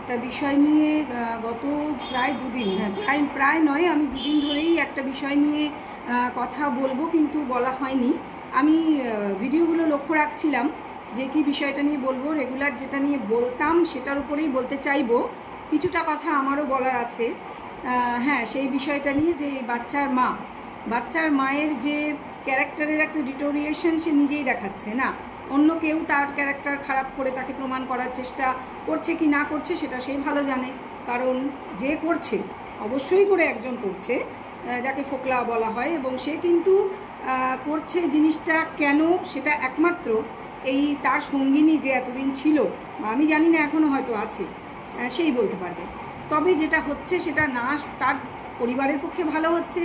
একটা বিষয় নিয়ে গত প্রায় দুদিন, প্রায় নয়, আমি দুদিন ধরেই একটা বিষয় নিয়ে কথা বলবো, কিন্তু বলা হয়নি। আমি ভিডিওগুলো লক্ষ্য রাখছিলাম যে কি বিষয়টা নিয়ে বলবো। রেগুলার যেটা নিয়ে বলতাম সেটার উপরেই বলতে চাইবো। কিছুটা কথা আমারও বলার আছে। হ্যাঁ, সেই বিষয়টা নিয়ে যে বাচ্চার মায়ের যে ক্যারেক্টারের একটা ডিটোরিয়েশন সে নিজেই দেখাচ্ছে না, অন্য কেউ তার ক্যারেক্টার খারাপ করে তাকে প্রমাণ করার চেষ্টা করছে কি না করছে সেটা সেই ভালো জানে। কারণ যে করছে, অবশ্যই করে একজন করছে যাকে ফোকলা বলা হয়, এবং সে কিন্তু করছে জিনিসটা কেন সেটা একমাত্র এই তার সঙ্গিনী যে এতদিন ছিল, আমি জানি না এখনও হয়তো আছে, সেই বলতে পারবে। তবে যেটা হচ্ছে সেটা না তার পরিবারের পক্ষে ভালো হচ্ছে,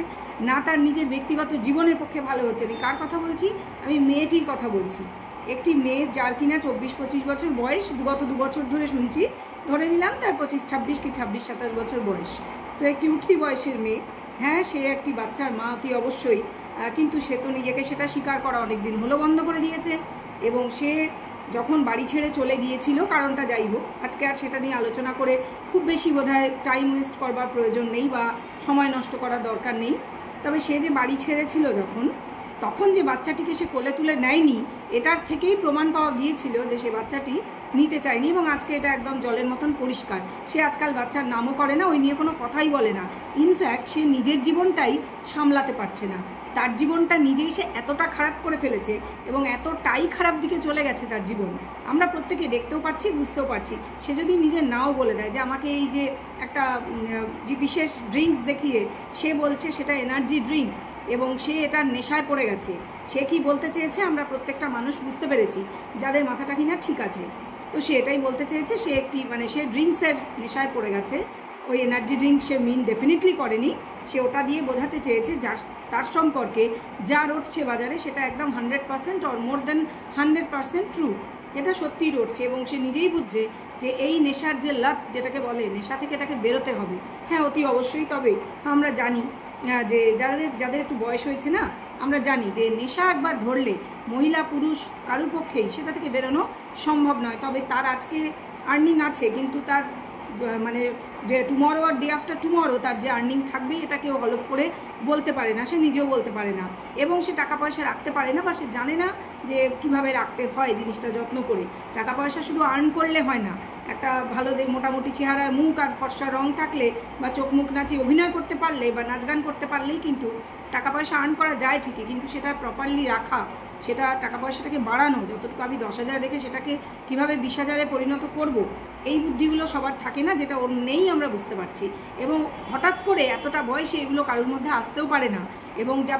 না তার নিজের ব্যক্তিগত জীবনের পক্ষে ভালো হচ্ছে। আমি কার কথা বলছি? আমি মেয়েটির কথা বলছি। একটি মেয়ে যার কিনা 24-25 বছর বয়স, গত 2 বছর ধরে শুনছি, ধরে নিলাম তার 25-26 কি 26-27 বছর বয়স। তো একটি উঠতি বয়সের মেয়ে, হ্যাঁ, সে একটি বাচ্চার মা অতি অবশ্যই, কিন্তু সে তো নিজেকে সেটা স্বীকার করা অনেক দিন হলো বন্ধ করে দিয়েছে। এবং সে যখন বাড়ি ছেড়ে চলে গিয়েছিল, কারণটা যাই হোক, আজকে আর সেটা নিয়ে আলোচনা করে খুব বেশি বোধহয় টাইম ওয়েস্ট করবার প্রয়োজন নেই বা সময় নষ্ট করার দরকার নেই। তবে সে যে বাড়ি ছেড়েছিল তখন যে বাচ্চাটিকে সে কোলে তুলে নেয়নি, এটার থেকেই প্রমাণ পাওয়া গিয়েছিল যে সে বাচ্চাটি নিতে চায়নি। এবং আজকে এটা একদম জলের মতন পরিষ্কার। সে আজকাল বাচ্চার নামও করে না, ওই নিয়ে কোনো কথাই বলে না। ইনফ্যাক্ট সে নিজের জীবনটাই সামলাতে পারছে না। তার জীবনটা নিজেই সে এতটা খারাপ করে ফেলেছে এবং এতটাই খারাপ দিকে চলে গেছে তার জীবন, আমরা প্রত্যেকে দেখতেও পাচ্ছি, বুঝতেও পারছি। সে যদি নিজে নাও বলে দেয় যে আমাকে এই যে একটা যে বিশেষ ড্রিঙ্কস দেখিয়ে সে বলছে সেটা এনার্জি ড্রিঙ্ক এবং সে এটার নেশায় পড়ে গেছে, সে কি বলতে চেয়েছে আমরা প্রত্যেকটা মানুষ বুঝতে পেরেছি, যাদের মাথাটা কিনা ঠিক আছে। তো সে এটাই বলতে চেয়েছে সে একটি সে ড্রিঙ্কসের নেশায় পড়ে গেছে। ওই এনার্জি ড্রিঙ্ক সে ডেফিনেটলি করেনি। সে ওটা দিয়ে বোঝাতে চেয়েছে তার সম্পর্কে যা রটছে বাজারে সেটা একদম 100% অর মোর দেন 100% ট্রু। এটা সত্যিই রটছে এবং সে নিজেই বুঝছে যে এই নেশার যে লত যেটাকে বলে, নেশা থেকে তাকে বেরোতে হবে। হ্যাঁ, অতি অবশ্যই। তবে আমরা জানি যে যাদের একটু বয়স হয়েছে না, আমরা জানি যে নেশা একবার ধরলে মহিলা পুরুষ কারোর পক্ষেই সেটা থেকে বেরোনো সম্ভব নয়। তবে তার আজকে আর্নিং আছে, কিন্তু তার যে টুমরো আর ডে আফটার টুমরো তার যে আর্নিং থাকবে এটা কেউ হলফ করে বলতে পারে না, সে নিজেও বলতে পারে না। এবং সে টাকা পয়সা রাখতে পারে না বা সে জানে না যে কিভাবে রাখতে হয় জিনিসটা যত্ন করে। টাকা পয়সা শুধু আর্ন করলে হয় না। একটা ভালো মোটামুটি চেহারার মুখ আর ফর্সা রং থাকলে বা চোখ মুখ নাচিয়ে অভিনয় করতে পারলে বা নাচ গান করতে পারলেই কিন্তু টাকা পয়সা আর্ন করা যায় ঠিকই, কিন্তু সেটা প্রপারলি রাখা, সেটা টাকা পয়সাটাকে বাড়ানো, যতটুকু আমি 10,000 রেখে সেটাকে কীভাবে 20,000-এ পরিণত করব, এই বুদ্ধিগুলো সবার থাকে না, যেটা ওর নেই আমরা বুঝতে পারছি। এবং হঠাৎ করে এতটা বয়সে এগুলো কারোর মধ্যে আসতেও পারে না। এবং যা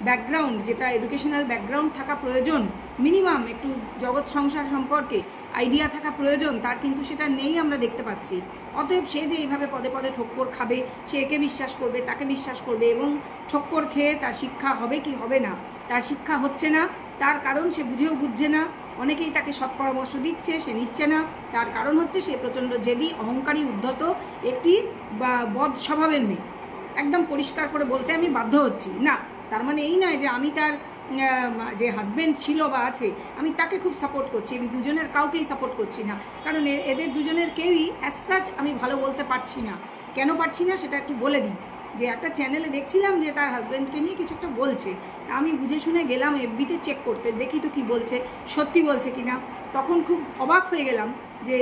ব্যাকগ্রাউন্ড, যেটা এডুকেশনাল ব্যাকগ্রাউন্ড থাকা প্রয়োজন, মিনিমাম একটু জগৎ সংসার সম্পর্কে আইডিয়া থাকা প্রয়োজন, তার কিন্তু সেটা নেই আমরা দেখতে পাচ্ছি। অতএব সে যে এইভাবে পদে পদে ঠক্কর খাবে, সে একে বিশ্বাস করবে তাকে বিশ্বাস করবে এবং ঠক্কর খেয়ে তার শিক্ষা হবে কি হবে না, তার শিক্ষা হচ্ছে না, তার কারণ সে বুঝেও বুঝছে না। অনেকেই তাকে সৎ পরামর্শ দিচ্ছে, সে নিচ্ছে না। তার কারণ হচ্ছে সে প্রচণ্ড জেদি, অহংকারী, উদ্ধত একটি বদ স্বভাবের মেয়ে। একদম পরিষ্কার করে বলতে আমি বাধ্য হচ্ছি। না, তার মানে এই নয় যে আমি তার যে হাজব্যান্ড ছিল বা আছে আমি তাকে খুব সাপোর্ট করছি, আমি দুজনের কাউকেই সাপোর্ট করছি না। কারণ এদের দুজনের কেউই অ্যাজ সাচ আমি ভালো বলতে পারছি না। কেন পারছি না সেটা একটু বলে দিই। যে একটা চ্যানেলে দেখছিলাম যে তার হাজব্যান্ডকে নিয়ে কিছু একটা বলছে, আমি বুঝে শুনে গেলাম এফবিতে চেক করতে, দেখি তো কি বলছে, সত্যি বলছে কি না। তখন খুব অবাক হয়ে গেলাম যে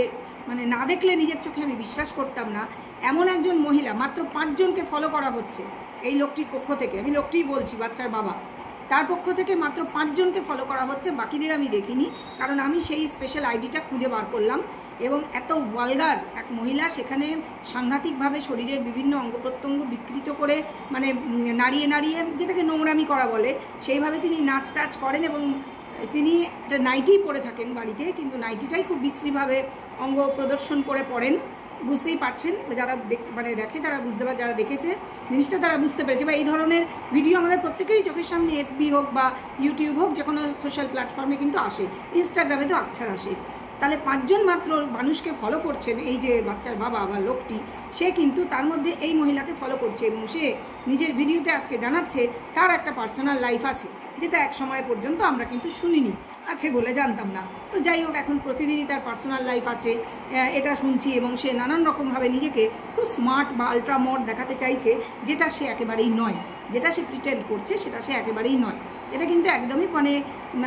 না দেখলে নিজের চোখে আমি বিশ্বাস করতাম না। এমন একজন মহিলা, মাত্র 5 জনকে ফলো করা হচ্ছে এই লোকটির পক্ষ থেকে, আমি লোকটিই বলছি, বাচ্চার বাবা, তার পক্ষ থেকে মাত্র 5 জনকে ফলো করা হচ্ছে, বাকিদের আমি দেখিনি। কারণ আমি সেই স্পেশাল আইডিটা খুঁজে বার করলাম এবং এত ভালগার এক মহিলা সেখানে সাংঘাতিকভাবে শরীরের বিভিন্ন অঙ্গ প্রত্যঙ্গ বিকৃত করে নাড়িয়ে নাড়িয়ে, যেটাকে নোংরামি করা বলে, সেইভাবে তিনি নাচ টাচ করেন। এবং তিনি একটা নাইটি পরে থাকেন বাড়িতে, কিন্তু নাইটিটাই খুব বিশ্রীভাবে অঙ্গ প্রদর্শন করে পড়েন। বুঝতেই পারছেন, যারা দেখে তারা বুঝতে পারে, যারা দেখেছে জিনিসটা তারা বুঝতে পেরেছে। বা এই ধরনের ভিডিও আমাদের প্রত্যেকেরই চোখের সামনে, এফবি হোক বা ইউটিউব হোক, যে কোনো সোশ্যাল প্ল্যাটফর্মে কিন্তু আসে, ইনস্টাগ্রামে তো আকছাড় আসে। তাহলে 5 জন মাত্র মানুষকে ফলো করছেন এই যে বাচ্চার বাবা বা লোকটি, সে কিন্তু তার মধ্যে এই মহিলাকে ফলো করছে এবং সে নিজের ভিডিওতে আজকে জানাচ্ছে তার একটা পার্সোনাল লাইফ আছে, যেটা এক সময় পর্যন্ত আমরা কিন্তু শুনিনি। আছে বলে জানতাম না। তো যাই হোক, এখন প্রতিদিনই তার পার্সোনাল লাইফ আছে এটা শুনছি, এবং সে নানান রকমভাবে নিজেকে খুব স্মার্ট বা আলট্রা মড দেখাতে চাইছে, যেটা সে একেবারেই নয়। যেটা সে প্রিটেন্ড করছে সেটা সে একেবারেই নয়। এটা কিন্তু একদমই মানে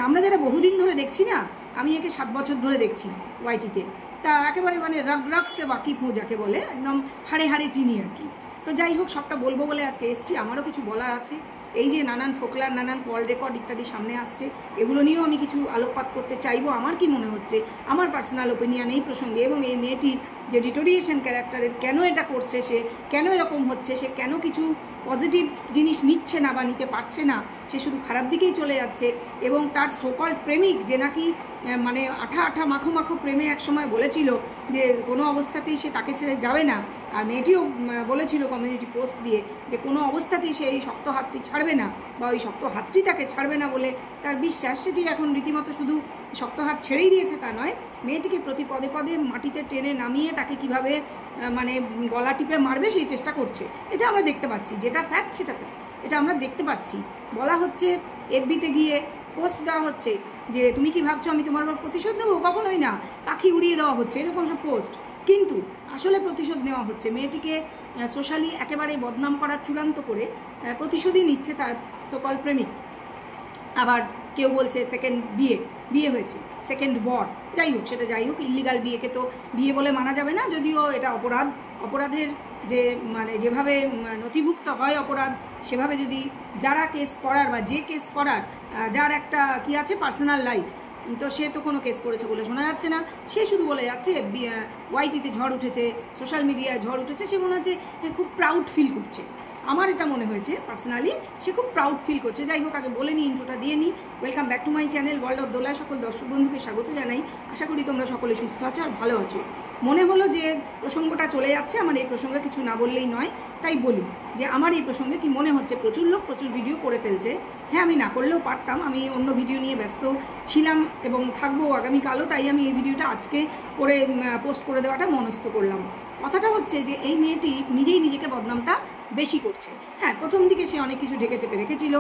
আমরা যারা বহুদিন ধরে দেখছি না, আমি একে 7 বছর ধরে দেখছি ওয়াইটিতে, তা একেবারে মানে রগ সে ওয়াকিফ যাকে বলে, একদম হাড়ে হাড়ে চিনি আর কি। তো যাই হোক, সবটা বলবো বলে আজকে এসছি। আমারও কিছু বলার আছে। এই যে নানান ফোকলার, নানান কল রেকর্ড ইত্যাদি সামনে আসছে, এগুলো নিয়েও আমি কিছু আলোকপাত করতে চাইবো। আমার কি মনে হচ্ছে, আমার পার্সোনাল ওপিনিয়ন এই প্রসঙ্গে, এবং এই মেয়েটির যে ডিটোরিয়েশন ক্যারেক্টারের কেন এটা করছে, সে কেন এরকম হচ্ছে, সে কেন কিছু পজিটিভ জিনিস নিচ্ছে না বা নিতে পারছে না, সে শুধু খারাপ দিকেই চলে যাচ্ছে। এবং তার সোকল প্রেমিক, যে নাকি মানে আঠা মাখো মাখো প্রেমে একসময় বলেছিল যে কোনো অবস্থাতেই সে তাকে ছেড়ে যাবে না, আর মেয়েটিও বলেছিল কমিউনিটি পোস্ট দিয়ে যে কোনো অবস্থাতেই সে এই শক্ত হাতটি ছাড়বে না, বা ওই শক্ত হাতটি তাকে ছাড়বে না বলে তার বিশ্বাস, সেটি এখন রীতিমতো শুধু শক্ত হাত ছেড়েই দিয়েছে তা নয়, মেয়েটিকে প্রতি পদে পদে মাটিতে টেনে নামিয়ে তাকে কিভাবে মানে গলা টিপে মারবে সেই চেষ্টা করছে। এটা আমরা দেখতে পাচ্ছি, যেটা ফ্যাক্ট সেটা ফ্যাক্ট, এটা আমরা দেখতে পাচ্ছি। বলা হচ্ছে এফবিতে গিয়ে পোস্ট দেওয়া হচ্ছে যে তুমি কি ভাবছো আমি তোমার উপর প্রতিশোধ নেবো, কখনোই না, পাখি উড়িয়ে দেওয়া হচ্ছে, এরকম সব পোস্ট। কিন্তু আসলে প্রতিশোধ নেওয়া হচ্ছে, মেয়েটিকে সোশ্যালি একেবারে বদনাম করার চূড়ান্ত করে প্রতিশোধই নিচ্ছে তার সকল প্রেমিক। আবার কেউ বলছে সেকেন্ড বিয়ে হয়েছে, সেকেন্ড বর, যাই হোক সেটা যাই হোক, ইল্লিগাল বিয়েকে তো বিয়ে বলে মানা যাবে না, যদিও এটা অপরাধের যে মানে যেভাবে নথিভুক্ত হয় অপরাধ, সেভাবে যদি যারা কেস করার বা যে কেস করার যার একটা কি আছে পার্সোনাল লাইফ, তো সে তো কোনো কেস করেছে বলে শোনা যাচ্ছে না, সে শুধু বলে যাচ্ছে ওয়াইটিতে ঝড় উঠেছে, সোশ্যাল মিডিয়ায় ঝড় উঠেছে, সে মনে হচ্ছে খুব প্রাউড ফিল করছে। আমার এটা মনে হয়েছে পার্সোনালি, সে খুব প্রাউড ফিল করছে। যাই হোক, আগে বলে নিই, ইন্ট্রোটা দিয়ে নিই। Welcome back to my channel world of Dola. সকল দর্শক বন্ধুকে স্বাগত জানাই। আশা করি তোমরা সকলে সুস্থ আছো আর ভালো আছো। মনে হলো যে প্রসঙ্গটা চলে যাচ্ছে, আমার এই প্রসঙ্গে কিছু না বললেই নয়, তাই বলি যে আমার এই প্রসঙ্গে কি মনে হচ্ছে। প্রচুর লোক প্রচুর ভিডিও করে ফেলছে। হ্যাঁ, আমি না করলেও পারতাম, আমি অন্য ভিডিও নিয়ে ব্যস্ত ছিলাম এবং থাকবো আগামীকালও, তাই আমি এই ভিডিওটা আজকে করে পোস্ট করে দেওয়াটা মনস্থ করলাম। কথাটা হচ্ছে যে এই মেয়েটি নিজেই নিজেকে বদনামটা বেশি করছে। হ্যাঁ, প্রথম দিকে সে অনেক কিছু ঢেকে চেপে রেখেছিল,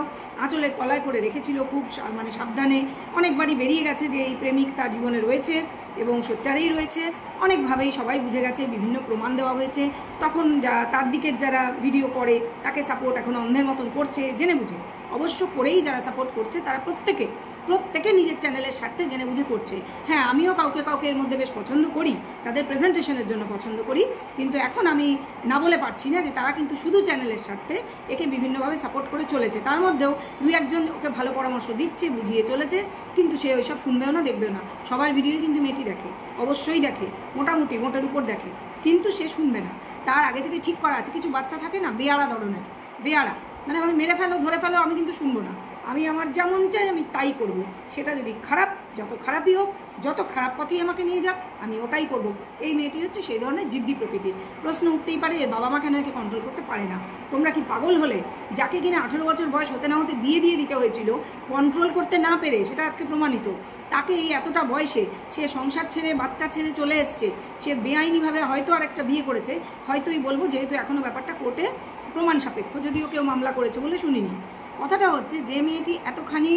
আঁচলের তলায় করে রেখেছিল, খুব মানে সাবধানে, অনেকবারই বেরিয়ে গেছে যে এই প্রেমিক তার জীবনে রয়েছে এবং সোচ্চারেই রয়েছে। অনেকভাবেই সবাই বুঝে গেছে, বিভিন্ন প্রমাণ দেওয়া হয়েছে। তখন তার দিকের যারা ভিডিও করে তাকে সাপোর্ট এখন অন্ধের মতন করছে, জেনে বুঝে অবশ্য করেই। যারা সাপোর্ট করছে তারা প্রত্যেকে নিজের চ্যানেলের স্বার্থে জেনে বুঝে করছে। হ্যাঁ, আমিও কাউকে এর মধ্যে বেশ পছন্দ করি, তাদের প্রেজেন্টেশনের জন্য পছন্দ করি, কিন্তু এখন আমি না বলে পারছি না যে তারা কিন্তু শুধু চ্যানেলের স্বার্থে একে বিভিন্নভাবে সাপোর্ট করে চলেছে। তার মধ্যেও 2-1জন ওকে ভালো পরামর্শ দিচ্ছে, বুঝিয়ে চলেছে, কিন্তু সে ওইসব শুনবেও না, দেখবেও না। সবার ভিডিওই কিন্তু মেয়েটি দেখে, অবশ্যই দেখে, মোটার উপর দেখে, কিন্তু সে শুনবে না। তার আগে থেকে ঠিক করা আছে। কিছু বাচ্চা থাকে না বেয়াড়া ধরনের, বেয়াড়া মানে আমাকে মেরে ফেলো, ধরে ফেলো, আমি কিন্তু শুনবো না, আমি আমার যেমন চাই আমি তাই করব। সেটা যদি খারাপ, যত খারাপই হোক, যত খারাপ পথেই আমাকে নিয়ে যাক, আমি ওটাই করব। এই মেয়েটি হচ্ছে সেই ধরনের জিদ্দি প্রকৃতির। প্রশ্ন উঠতেই পারে, এর বাবা মা কেন একে কন্ট্রোল করতে পারে না? তোমরা কি পাগল হলে? যাকে কিনা 18 বছর বয়স হতে না হতে বিয়ে দিয়ে দিতে হয়েছিল কন্ট্রোল করতে না পেরে, সেটা আজকে প্রমাণিত। তাকে এই এতটা বয়সে সে সংসার ছেড়ে, বাচ্চা ছেড়ে চলে এসছে, সে বেআইনিভাবে হয়তো আরেকটা বিয়ে করেছে, হয়তোই বলবো, যেহেতু এখনও ব্যাপারটা কোর্টে প্রমাণ সাপেক্ষ, যদিও কেউ মামলা করেছে বলে শুনিনি। কথাটা হচ্ছে যে মেয়েটি এতখানি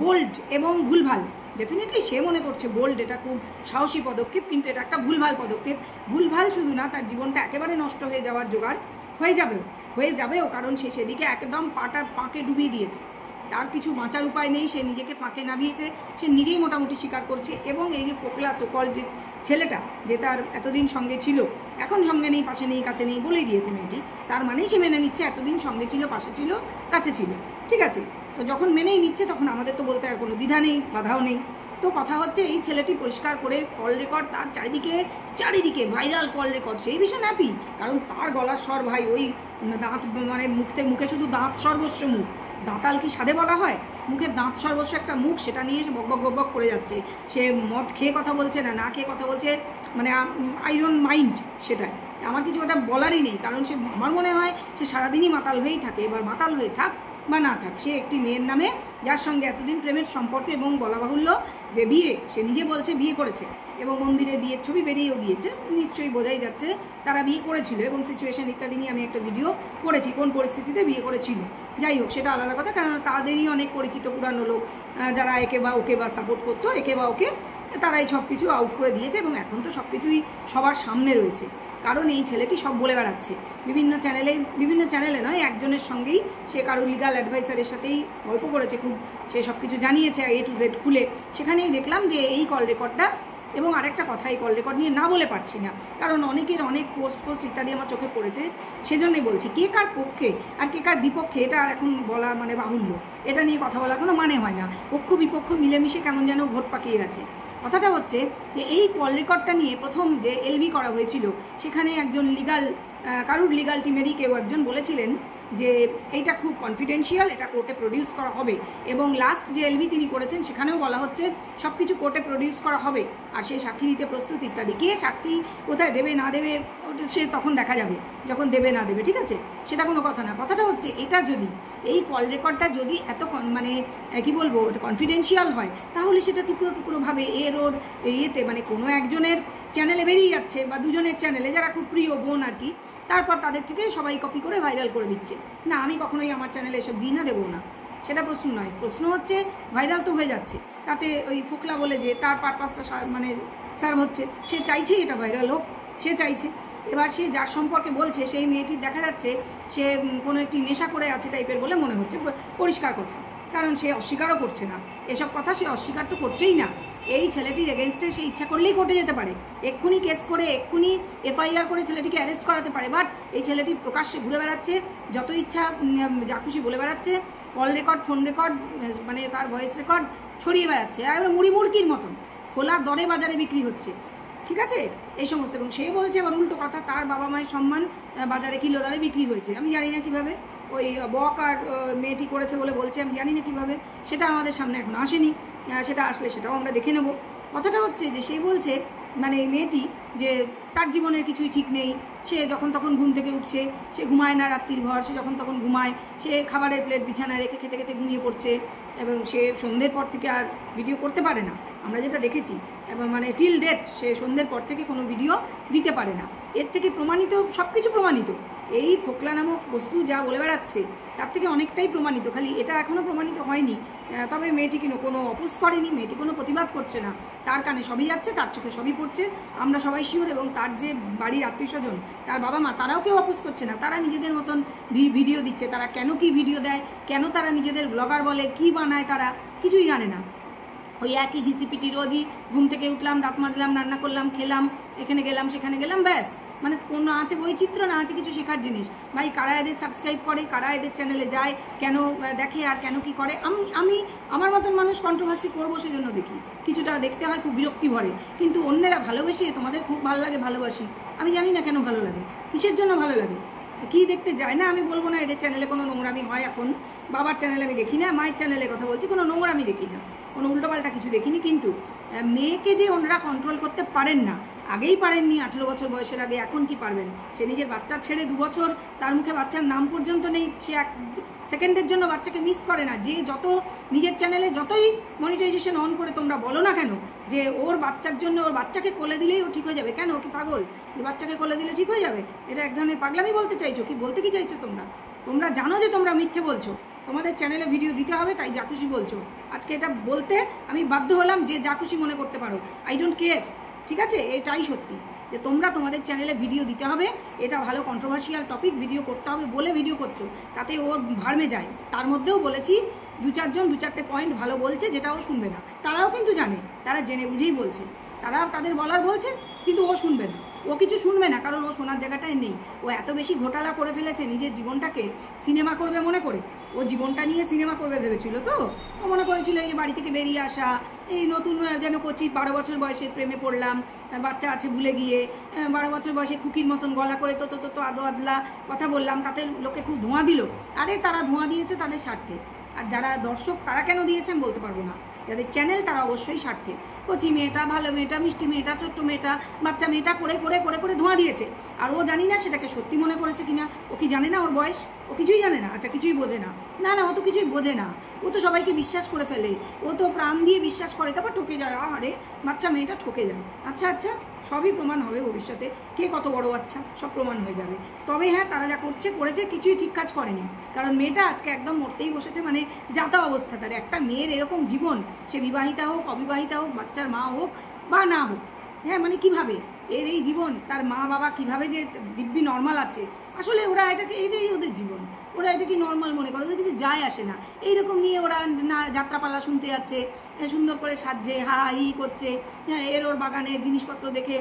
বোল্ড এবং ভুলভাল, ডেফিনেটলি সে মনে করছে বোল্ড, এটা খুব সাহসী পদক্ষেপ, কিন্তু এটা একটা ভুলভাল পদক্ষেপ। ভুলভাল শুধু না, তার জীবনটা একেবারে নষ্ট হয়ে যাওয়ার জোগাড় হয়ে যাবেও, কারণ সে সেদিকে একদম পাঁকে ডুবিয়ে দিয়েছে। তার কিছু বাঁচার উপায় নেই, সে নিজেকে পাঁকে নামিয়েছে, সে নিজেই মোটামুটি স্বীকার করছে। এবং এই যে ফোকলা সকল যে ছেলেটা, যে তার এতদিন সঙ্গে ছিল, এখন সঙ্গে নেই, পাশে নেই, কাছে নেই বলেই দিয়েছে মেয়েটি, তার মানেই সে মেনে নিচ্ছে এতদিন সঙ্গে ছিল, পাশে ছিল, কাছে ছিল, ঠিক আছে। তো যখন মেনেই নিচ্ছে তখন আমাদের তো বলতে আর কোনো দ্বিধা নেই, বাধাও নেই। তো কথা হচ্ছে এই ছেলেটি পরিষ্কার করে কল রেকর্ড, তার চারিদিকে ভাইরাল কল রেকর্ড, সেই বিষয়ে হ্যাপি, কারণ তার গলার স্বর ভাই, ওই দাঁত মানে মুখে শুধু দাঁত সর্বস্ব মুখ, দাঁতাল কি সাধে বলা হয়? মুখের দাঁত সর্বস্ব একটা মুখ, সেটা নিয়ে সে বক করে যাচ্ছে। সে মদ খেয়ে কথা বলছে না খেয়ে কথা বলছে, মানে আই ডোন্ট মাইন্ড, সেটাই আমার কিছু ওটা বলারই নেই, কারণ সে, আমার মনে হয় সে সারাদিনই মাতাল হয়েই থাকে। এবার মাতাল হয়ে থাক, বা না থাক, সে একটি মেয়ের নামে যার সঙ্গে এতদিন প্রেমের সম্পর্ক, এবং বলা বাহুল্য যে বিয়ে, সে নিজে বলছে বিয়ে করেছে এবং মন্দিরের বিয়ের ছবি বেরিয়েও গিয়েছে, নিশ্চয়ই বোঝাই যাচ্ছে তারা বিয়ে করেছিল এবং সিচুয়েশন ইত্যাদি নিয়ে আমি একটা ভিডিও করেছি কোন পরিস্থিতিতে বিয়ে করেছিল। যাই হোক, সেটা আলাদা কথা, কারণ তাদেরই অনেক পরিচিত পুরানো লোক যারা একে বা ওকে বা সাপোর্ট করতো একে বা ওকে, তারাই সব কিছু আউট করে দিয়েছে এবং এখন তো সব কিছুই সবার সামনে রয়েছে। কারণ এই ছেলেটি সব বলে বেড়াচ্ছে বিভিন্ন চ্যানেলে নয়, একজনের সঙ্গেই সে কারো লিগাল অ্যাডভাইসারের সাথেই গল্প করেছে, খুব সে সব কিছু জানিয়েছে A to Z খুলে। সেখানেই দেখলাম যে এই কল রেকর্ডটা, এবং আরেকটা কথা, এই কল রেকর্ড নিয়ে না বলে পারছি না, কারণ অনেকের অনেক পোস্ট ইত্যাদি আমার চোখে পড়েছে, সেজন্যই বলছি কে কার পক্ষে আর কে কার বিপক্ষে এটা আর এখন বলা মানে বাহুল্য, এটা নিয়ে কথা বলার কোনো মানে হয় না। পক্ষ বিপক্ষ মিলেমিশে কেমন যেন ভোট পাকিয়ে গেছে। কথাটা হচ্ছে যে এই কল রেকর্ডটা নিয়ে প্রথম যে LV করা হয়েছিল, সেখানে একজন কারুর লিগাল টিমেরই কেউ একজন বলেছিলেন যে এইটা খুব কনফিডেন্সিয়াল, এটা কোর্টে প্রডিউস করা হবে, এবং লাস্ট যে LV তিনি করেছেন সেখানেও বলা হচ্ছে সব কিছু কোর্টে প্রডিউস করা হবে আর সে সাক্ষী দিতে প্রস্তুত ইত্যাদি। কে সাক্ষী কোথায় দেবে না দেবে সে তখন দেখা যাবে, যখন দেবে না দেবে, ঠিক আছে, সেটা কোনো কথা না। কথাটা হচ্ছে এটা যদি এই কল রেকর্ডটা যদি এত মানে কি বলবো কনফিডেন্সিয়াল হয়, তাহলে সেটা টুকরো টুকরোভাবে ওর ইয়েতে মানে কোনো একজনের চ্যানেলে বেরিয়ে যাচ্ছে বা দুজনের চ্যানেলে যারা খুব প্রিয় বোন আর কি, তারপর তাদের থেকে সবাই কপি করে ভাইরাল করে দিচ্ছে। না, আমি কখনোই আমার চ্যানেলে এসব দিই না, দেবো না, সেটা প্রশ্ন নয়। প্রশ্ন হচ্ছে ভাইরাল তো হয়ে যাচ্ছে, তাতে ওই ফোকলা বলে যে তার পারপাসটা মানে সার্ভ হচ্ছে, সে চাইছে এটা ভাইরাল হোক, সে চাইছে। এবার সে যার সম্পর্কে বলছে সেই মেয়েটির দেখা যাচ্ছে সে কোনো একটি নেশা করে আছে টাইপের বলে মনে হচ্ছে, পরিষ্কার কথা, কারণ সে অস্বীকারও করছে না এসব কথা, সে অস্বীকার তো করছেই না। এই ছেলেটির এগেনস্টে সে ইচ্ছা করলেই কোর্টে যেতে পারে, এক্ষুনি কেস করে এক্ষুনি FIR করে ছেলেটিকে অ্যারেস্ট করাতে পারে, বাট এই ছেলেটি প্রকাশ্যে ঘুরে বেড়াচ্ছে, যত ইচ্ছা যা খুশি বলে বেড়াচ্ছে, কল রেকর্ড ফোন রেকর্ড মানে তার ভয়েস রেকর্ড ছড়িয়ে বেড়াচ্ছে, একবার মুড়ি মুড়কির মতন খোলা দরে বাজারে বিক্রি হচ্ছে, ঠিক আছে, এই সমস্ত। এবং সে বলছে আবার উল্টো কথা, তার বাবা মায়ের সম্মান বাজারে কিলো দরে বিক্রি হয়েছে। আমি জানি না কীভাবে ওই বক আর মেয়েটি করেছে বলে বলছে, আমি জানি না কীভাবে, সেটা আমাদের সামনে এখন আসেনি, সেটা আসলে সেটাও আমরা দেখে নেব। কথাটা হচ্ছে যে সে বলছে মানে মেয়েটি যে তার জীবনের কিছুই ঠিক নেই, সে যখন তখন ঘুম থেকে উঠছে, সে ঘুমায় না রাত্রির ভর, সে যখন তখন ঘুমায়, সে খাবারের প্লেট বিছানায় রেখে খেতে খেতে ঘুমিয়ে পড়ছে, এবং সে সন্ধ্যের পর থেকে আর ভিডিও করতে পারে না, আমরা যেটা দেখেছি, এবং মানে টিল ডেট সে সন্ধ্যের পর থেকে কোনো ভিডিও দিতে পারে না। এর থেকে প্রমাণিত, সব কিছু প্রমাণিত, এই ফোকলা নামক বস্তু যা বলে বেড়াচ্ছে তার থেকে অনেকটাই প্রমাণিত, খালি এটা এখনও প্রমাণিত হয়নি। তবে মেয়েটি কোনো অপোজ করেনি, মেয়েটি কোনো প্রতিবাদ করছে না, তার কানে সবই যাচ্ছে, তার চোখে সবই পড়ছে, আমরা সবাই শিওর, এবং তার যে বাড়ির আত্মীয় স্বজন, তার বাবা মা, তারাও কেউ অপোজ করছে না, তারা নিজেদের মতন ভিডিও দিচ্ছে। তারা কেন কি ভিডিও দেয়, কেন তারা নিজেদের ব্লগার বলে, কি বানায়, তারা কিছুই জানে না। ওই একই ঘিসিপিটি, রোজই ঘুম থেকে উঠলাম, দাঁত মাজলাম, রান্না করলাম, খেলাম, এখানে গেলাম সেখানে গেলাম, ব্যাস। মানে কোনো আছে বৈচিত্র্য, না আছে কিছু শেখার জিনিস। ভাই, কারা এদের সাবস্ক্রাইব করে, কারা এদের চ্যানেলে যায়, কেন দেখে আর কেন কি করে, আমি আমার মতন মানুষ কন্ট্রোভার্সি করবো সেজন্য দেখি, কিছুটা দেখতে হয়, খুব বিরক্তি ভরে। কিন্তু অন্যেরা ভালোবেসে, তোমাদের খুব ভালো লাগে, ভালোবাসি, আমি জানি না কেন ভালো লাগে, কিসের জন্য ভালো লাগে, কি দেখতে যায় না। আমি বলবো না এদের চ্যানেলে কোনো নোংরামি হয়, এখন বাবার চ্যানেলে আমি দেখি না, মায়ের চ্যানেলে কথা বলছি, কোনো নোংরামি দেখি না, কোনো উল্টোপাল্টা কিছু দেখিনি। কিন্তু মেয়েকে যে ওনারা কন্ট্রোল করতে পারেন না, আগেই পারেননি 18 বছর বয়সের আগে, এখন কি পারবেন? সে নিজের বাচ্চা ছেড়ে 2 বছর, তার মুখে বাচ্চার নাম পর্যন্ত নেই, সে 1 সেকেন্ডের জন্য বাচ্চাকে মিস করে না। যে যত নিজের চ্যানেলে যতই মনিটাইজেশন অন করে তোমরা বলো না কেন যে ওর বাচ্চার জন্য, ওর বাচ্চাকে কোলে দিলেই ও ঠিক হয়ে যাবে, কেন? ও কি পাগল যে বাচ্চাকে কোলে দিলে ঠিক হয়ে যাবে? এটা এক ধরনের পাগলামি বলতে চাইছো, কি বলতে কি চাইছো তোমরা জানো যে তোমরা মিথ্যে বলছো, তোমাদের চ্যানেলে ভিডিও দিতে হবে তাই যা খুশি বলছো। আজকে এটা বলতে আমি বাধ্য হলাম, যে যা খুশি মনে করতে পারো, আই ডোন্ট কেয়ার, ঠিক আছে? এটাই সত্যি যে তোমরা তোমাদের চ্যানেলে ভিডিও দিতে হবে, এটা ভালো কন্ট্রোভার্সিয়াল টপিক, ভিডিও করতে হবে বলে ভিডিও করছো, তাতে ওর ভার্মে যায়। তার মধ্যেও বলেছি 2-4 জন 2-4টে পয়েন্ট ভালো বলছে, যেটাও শুনবে না, তারাও কিন্তু জানে, তারা জেনে বুঝেই বলছে, তারা তাদের বলার বলছে, কিন্তু ও শুনবে না, ও কিছু শুনবে না, কারণ ও শোনার জায়গাটায় নেই। ও এত বেশি ঘোটালা করে ফেলেছে নিজের জীবনটাকে সিনেমা করবে মনে করে, ও জীবনটা নিয়ে সিনেমা করবে ভেবেছিল। তো ও মনে করেছিল এই বাড়ি থেকে বেরিয়ে আসা, এই নতুন যেন কচি 12 বছর বয়সে প্রেমে পড়লাম, বাচ্চা আছে ভুলে গিয়ে, 12 বছর বয়সে খুকির মতন গলা করে তো আদো আদলা কথা বললাম, তাতে লোকে খুব ধোঁয়া দিল। আরে তারা ধোঁয়া দিয়েছে তাদের স্বার্থে, আর যারা দর্শক তারা কেন দিয়েছে আমি বলতে পারবো না, যাদের চ্যানেল তারা অবশ্যই স্বার্থে। ও কচি মেয়েটা, ভালো মেয়েটা, মিষ্টি মেয়েটা, ছোট্ট মেয়েটা, বাচ্চা মেয়েটা করে করে করে করে ধোঁয়া দিয়েছে। আর ও জানি না সেটাকে সত্যি মনে করেছে কিনা। ও কি জানে না ওর বয়স? ও কিছুই জানে না? আচ্ছা, কিছুই বোঝে না? না না, ও তো কিছুই বোঝে না। ও তো সবাইকে বিশ্বাস করে ফেলে, ও তো প্রাণ দিয়ে বিশ্বাস করে, তারপর ঠকে যায়। আরে বাচ্চা মেয়েটা ঠকে যায়। আচ্ছা আচ্ছা, সবই প্রমাণ হবে ভবিষ্যতে, কে কত বড় বাচ্চা সব প্রমাণ হয়ে যাবে। তবে হ্যাঁ, তারা যা করেছে কিছুই ঠিক কাজ করেনি। কারণ মেয়েটা আজকে একদম মরতেই বসেছে, মানে যাতা অবস্থা তার। একটা মেয়ের এরকম জীবন, সে বিবাহিতা হোক, অবিবাহিতা হোক, বাচ্চার মা হোক বা না হোক, হ্যাঁ মানে কিভাবে এর এই জীবন, তার মা বাবা কিভাবে যে দিব্যি নর্মাল আছে। আসলে ওরা এটাকে, এইটাই ওদের জীবন, ওরা এটাকে নর্মাল মনে করে, ওদের কিছু যায় আসে না। এইরকম নিয়ে ওরা না যাত্রাপালা শুনতে যাচ্ছে, সুন্দর করে সাজছে, হা হি করছে, হ্যাঁ এর ওর বাগানের জিনিসপত্র দেখে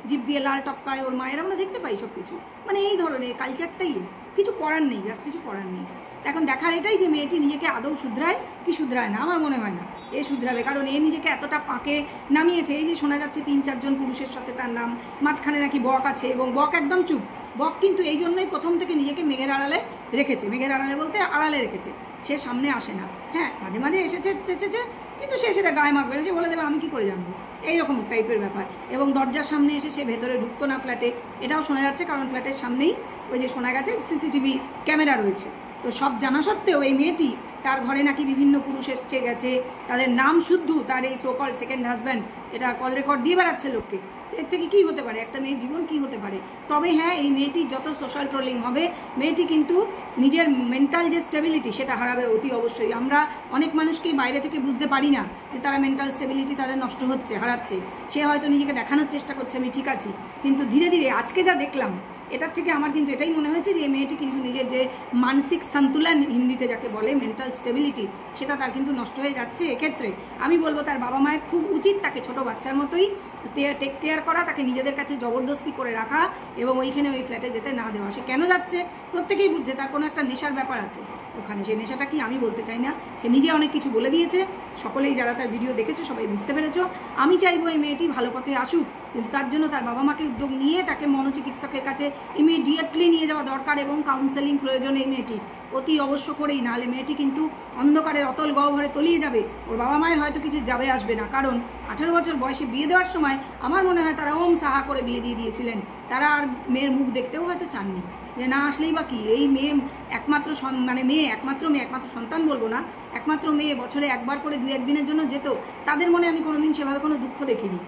জিভ দিয়ে লাল টপকায় ওর মায়ের, আমরা দেখতে পাই সব কিছু। মানে এই ধরনের কালচারটাই, কিছু করার নেই, জাস্ট কিছু করার নেই। এখন দেখার এটাই যে মেয়েটি নিজেকে আদৌ শুধরায় কি শুধরায় না। আমার মনে হয় না এ শুধরাবে, কারণ এ নিজেকে এতটা পাঁকে নামিয়েছে। এই যে শোনা যাচ্ছে 3-4 জন পুরুষের সাথে তার নাম, মাঝখানে নাকি বক আছে, এবং বক একদম চুপ। বক কিন্তু এই জন্যই প্রথম থেকে নিজেকে মেঘের আড়ালে রেখেছে। মেঘের আড়ালে বলতে আড়ালে রেখেছে, সে সামনে আসে না। হ্যাঁ মাঝে মাঝে এসেছে টেচেছে, কিন্তু সে সেটা গায়ে মাখবে না, সে বলে দেবে আমি কি করে জানবো, এইরকম টাইপের ব্যাপার। এবং দরজার সামনে এসে সে ভেতরে ঢুকতো না ফ্ল্যাটে, এটাও শোনা যাচ্ছে, কারণ ফ্ল্যাটের সামনেই ওই যে শোনা গেছে সিসিটিভি ক্যামেরা রয়েছে। তো সব জানা সত্ত্বেও এই মেয়েটি, তার ঘরে নাকি বিভিন্ন পুরুষ এসছে গেছে, তাদের নাম শুদ্ধ, তার এই সোকল সেকেন্ড হাজব্যান্ড এটা কল রেকর্ড দিয়ে বেড়াচ্ছে লোককে। এর থেকে কী হতে পারে, একটা মেয়ের জীবন কী হতে পারে। তবে হ্যাঁ, এই মেয়েটির যত সোশ্যাল ট্রোলিং হবে, মেয়েটি কিন্তু নিজের মেন্টাল যে স্টেবিলিটি সেটা হারাবে অতি অবশ্যই। আমরা অনেক মানুষকেই বাইরে থেকে বুঝতে পারি না যে তারা মেন্টাল স্টেবিলিটি তাদের নষ্ট হচ্ছে, হারাচ্ছে। সে হয়তো নিজেকে দেখানোর চেষ্টা করছে আমি ঠিক আছি, কিন্তু ধীরে ধীরে আজকে যা দেখলাম এটার থেকে আমার কিন্তু এটাই মনে হয়েছে যে এই মেয়েটি কিন্তু নিজের যে মানসিক সন্তুলন, হিন্দিতে যাকে বলে মেন্টাল স্টেবিলিটি, সেটা তার কিন্তু নষ্ট হয়ে যাচ্ছে। এক্ষেত্রে আমি বলবো তার বাবা মায়ের খুব উচিত তাকে ছোট বাচ্চার মতোই টেক কেয়ার করা, তাকে নিজেদের কাছে জবরদস্তি করে রাখা এবং ওইখানে ওই ফ্ল্যাটে যেতে না দেওয়া। সে কেন যাচ্ছে প্রত্যেকেই বুঝছে, তার কোনো একটা নেশার ব্যাপার আছে ওখানে। সেই নেশাটা কি আমি বলতে চাই না, সে নিজে অনেক কিছু বলে দিয়েছে, সকলেই যারা তার ভিডিও দেখেছো সবাই বুঝতে পেরেছো। আমি চাইবো এই মেয়েটি ভালো পথে আসুক, কিন্তু তার জন্য তার বাবা মাকে উদ্যোগ নিয়ে তাকে মনোচিকিৎসকের কাছে ইমিডিয়েটলি নিয়ে যাওয়া দরকার, এবং কাউন্সেলিং প্রয়োজন এই মেয়েটির অতি অবশ্য করেই। নাহলে মেয়েটি কিন্তু অন্ধকারের অতল গহ্বরে তলিয়ে যাবে। ওর বাবা মায়ের হয়তো কিছু যাবে আসবে না, কারণ 18 বছর বয়সে বিয়ে দেওয়ার সময় আমার মনে হয় তারা ওম সাহা করে বিয়ে দিয়ে দিয়েছিলেন। তারা আর মেয়ের মুখ দেখতেও হয়তো চাননি, যে না আসলেই বা কি, এই মেয়ে একমাত্র একমাত্র সন্তান বলবো না, একমাত্র মেয়ে, বছরে একবার করে 2-1 দিনের জন্য যেত। তাদের মনে আমি কোনোদিন সেভাবে কোনো দুঃখ দেখিনি।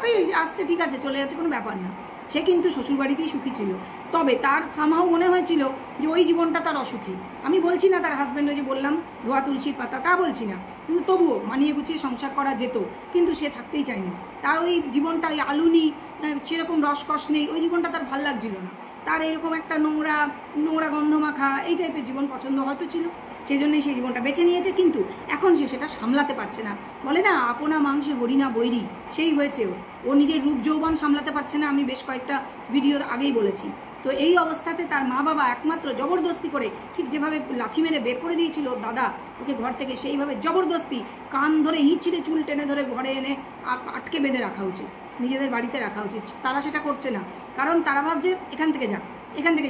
ওই আসছে ঠিক আছে চলে যাচ্ছে, কোনো ব্যাপার না। সে কিন্তু শ্বশুরবাড়িতেই সুখী ছিল। তবে তার সামহাও মনে হয়েছিল যে ওই জীবনটা তার অসুখী। আমি বলছি না তার হাজব্যান্ড ওই যে বললাম ধোয়া তুলসীর পাতা, তা বলছি না, কিন্তু তবুও মানিয়ে গুছিয়ে সংসার করা যেত, কিন্তু সে থাকতেই চায়নি। তার ওই জীবনটা, ওই আলুনি সেরকম রসকস নেই, ওই জীবনটা তার ভাল লাগছিল না। তার এরকম একটা নোংরা গন্ধ মাখা এই টাইপের জীবন পছন্দ হয়তো ছিল, সেই জন্যই সেই জীবনটা বেছে নিয়েছে। কিন্তু এখন সে সেটা সামলাতে পারছে না। বলে না আপনা মাংসে হরিণা বৈরী, সেই হয়েছে ও নিজের রূপ যৌবন সামলাতে পারছে না। আমি বেশ কয়েকটা ভিডিও আগেই বলেছি। তো এই অবস্থাতে তার মা বাবা একমাত্র জবরদস্তি করে, ঠিক যেভাবে লাথি মেরে বের করে দিয়েছিল দাদা ওকে ঘর থেকে, সেইভাবে জবরদস্তি কান ধরে হিঁচড়ে চুল টেনে ধরে ঘরে এনে আটকে বেঁধে রাখা উচিত, নিজেদের বাড়িতে রাখা উচিত। তারা সেটা করছে না, কারণ তারা ভাবছে এখান থেকে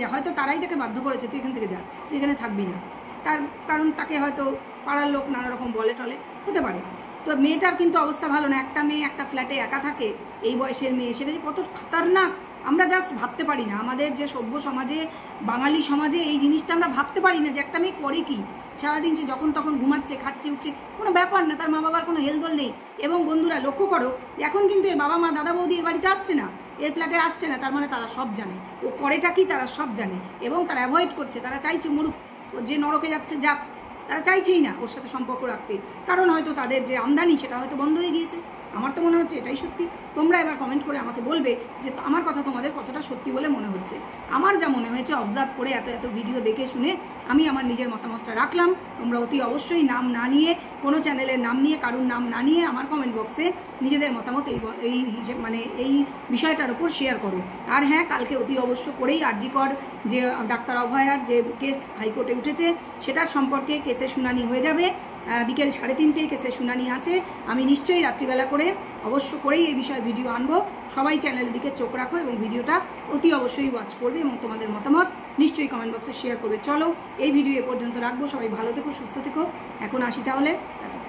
যা, হয়তো তারাই তাকে বাধ্য করেছে তুই এখান থেকে যা, তুই এখানে থাকবি না। তার কারণ তাকে হয়তো পাড়ার লোক নানা রকম বলে টলে, হতে পারে। তো মেয়েটার কিন্তু অবস্থা ভালো না। একটা মেয়ে একটা ফ্ল্যাটে একা থাকে, এই বয়সের মেয়ে, সেটা যে কত খতরনাক আমরা জাস্ট ভাবতে পারি না। আমাদের যে সভ্য সমাজে, বাঙালি সমাজে এই জিনিসটা আমরা ভাবতে পারি না যে একটা মেয়ে করে কি। সারাদিন সে যখন তখন ঘুমাচ্ছে, খাচ্ছে, উঠছে, কোনো ব্যাপার না, তার মা বাবার কোনো হেলদোল নেই। এবং বন্ধুরা লক্ষ্য করো, এখন কিন্তু এর বাবা মা দাদা বৌদি এর বাড়িতে আসছে না, এর ফ্ল্যাটে আসছে না, তার মানে তারা সব জানে ও করেটা কি, তারা সব জানে এবং তারা অ্যাভয়েড করছে। তারা চাইছে মরুক, ও যে নরকে যাচ্ছে যাক, তারা চাইছেই না ওর সাথে সম্পর্ক রাখতে, কারণ হয়তো তাদের যে আমদানি সেটা হয়তো বন্ধ হয়ে গিয়েছে। আমার তো মনে হচ্ছে এটাই সত্যি। তোমরা এবার কমেন্ট করে আমাকে বলবে যে আমার কথা তোমাদের কতটা সত্যি বলে মনে হচ্ছে। আমার যা মনে হয়েছে অবজার্ভ করে, এত ভিডিও দেখে শুনে আমি আমার নিজের মতামতটা রাখলাম। তোমরা অতি অবশ্যই নাম না নিয়ে, কোনো চ্যানেলের নাম নিয়ে, কারুর নাম না নিয়ে আমার কমেন্ট বক্সে নিজেদের মতামত এই বিষয়টার উপর শেয়ার করো। আর হ্যাঁ, কালকে অতি অবশ্য করেই আরজিকর যে ডাক্তার অভয়ার যে কেস হাইকোর্টে উঠেছে সেটার সম্পর্কে কেসের শুনানি হয়ে যাবে। বিকেল 3:30 কেসের শুনানি আছে। আমি নিশ্চয়ই রাত্রিবেলা করে অবশ্য করেই এই বিষয়ে ভিডিও আনবো। সবাই চ্যানেলের দিকে চোখ রাখো এবং ভিডিওটা অতি অবশ্যই ওয়াচ করবে এবং তোমাদের মতামত নিশ্চয়ই কমেন্ট বক্সে শেয়ার করবে। চলো এই ভিডিও এ পর্যন্ত রাখবো। সবাই ভালো থেকো, সুস্থ থেকো। এখন আসি তাহলে, টাটা।